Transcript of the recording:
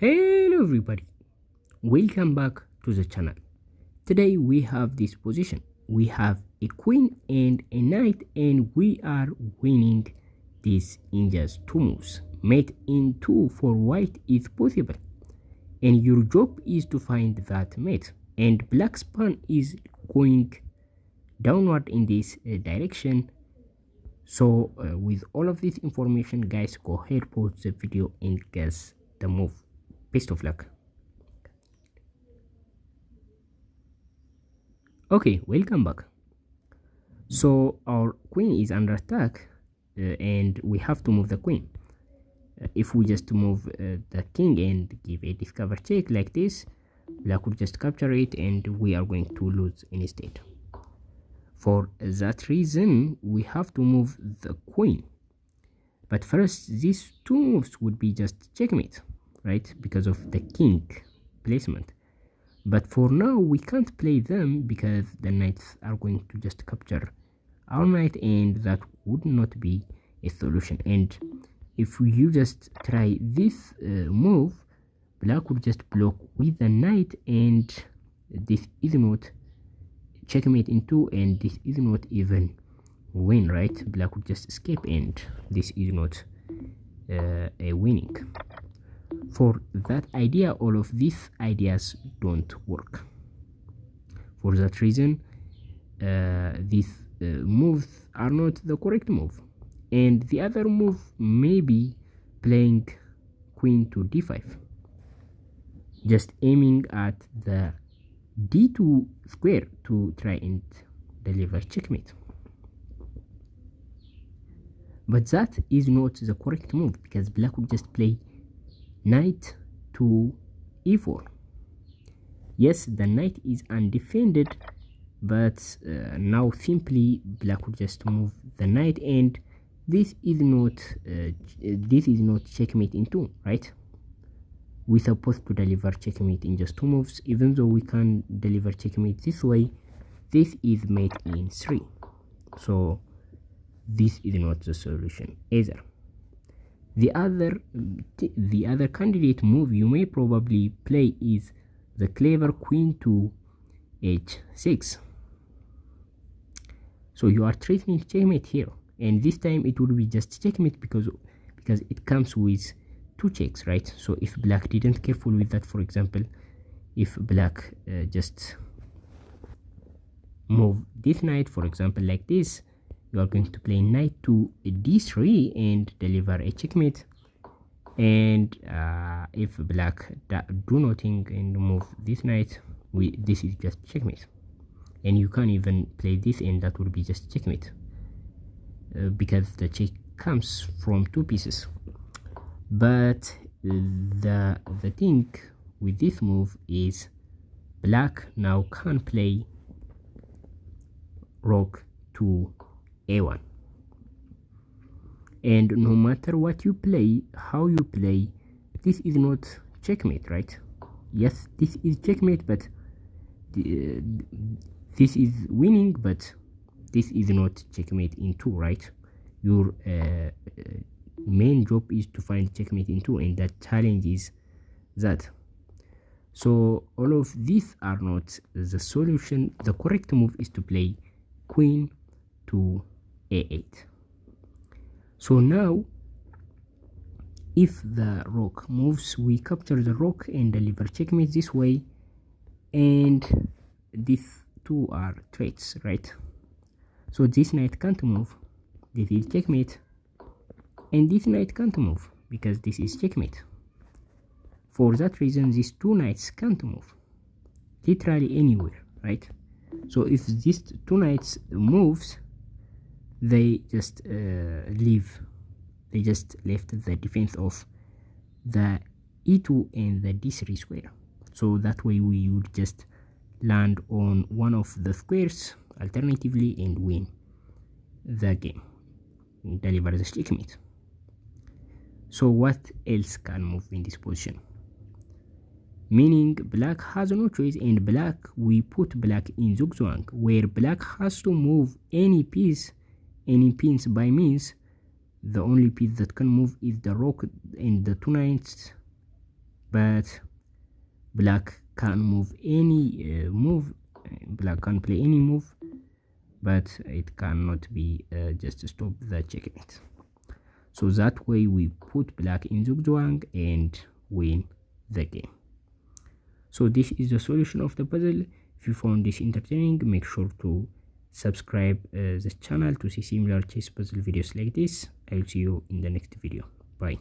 Hello everybody, welcome back to the channel. Today we have this position. We have a queen and a knight, and we are winning this in just 2 moves. Mate in 2 for white is possible, and your job is to find that mate. And black's pawn is going downward in this direction. So with all of this information, guys, go ahead, pause the video and guess the move. Best of luck. Okay, welcome back. So our queen is under attack, and we have to move the queen. If we just move the king and give a discover check like this, black will just capture it and we are going to lose instead. For that reason, we have to move the queen. But first, these 2 moves would be just checkmate, right? Because of the king placement. But for now, we can't play them because the knights are going to just capture our knight, and that would not be a solution. And if you just try this move, black would just block with the knight, and this is not checkmate in 2, and this is not even win, right? Black would just escape, and this is not a winning. For that idea, all of these ideas don't work. For that reason, these moves are not the correct move. And the other move may be playing queen to d5, just aiming at the d2 square to try and deliver checkmate. But that is not the correct move, because black will just play knight to e4. Yes, the knight is undefended, but now simply black will just move the knight, and this is not checkmate in 2, right? We're supposed to deliver checkmate in just 2 moves. Even though we can deliver checkmate this way, this is mate in 3. So this is not the solution either. The other candidate move you may probably play is the clever queen to h6. So you are threatening checkmate here, and this time it will be just checkmate because it comes with 2 checks, right? So if black didn't careful with that, for example, if black just move this knight, for example, like this, you are going to play knight to d3 and deliver a checkmate. And if black do nothing and move this knight, this is just checkmate. And you can't even play this, and that would be just checkmate, because the check comes from 2 pieces. But the thing with this move is black now can play rook to a1, and no matter what you play, how you play, this is not checkmate, right? Yes, this is checkmate, but this is winning, but this is not checkmate in 2, right? Your main job is to find checkmate in 2, and that challenge is that. So all of these are not the solution. The correct move is to play queen to a8. So now if the rook moves, we capture the rook and deliver checkmate this way, and these 2 are threats, right? So this knight can't move, this is checkmate, and this knight can't move because this is checkmate. For that reason, these 2 knights can't move literally anywhere, right? So if these 2 knights moves, they just left the defense of the e2 and the d3 square. So that way we would just land on one of the squares alternatively and win the game, deliver the checkmate. So what else can move in this position? Meaning black has no choice, and we put black in zugzwang, where black has to move any piece, any pins by means. The only piece that can move is the rook, and the 2 knights but black can move any move. Black can play any move, but it cannot be just stop the checkmate. So that way we put black in zugzwang and win the game. So this is the solution of the puzzle. If you found this entertaining, make sure to subscribe the channel to see similar chess puzzle videos like this. I will see you in the next video. Bye.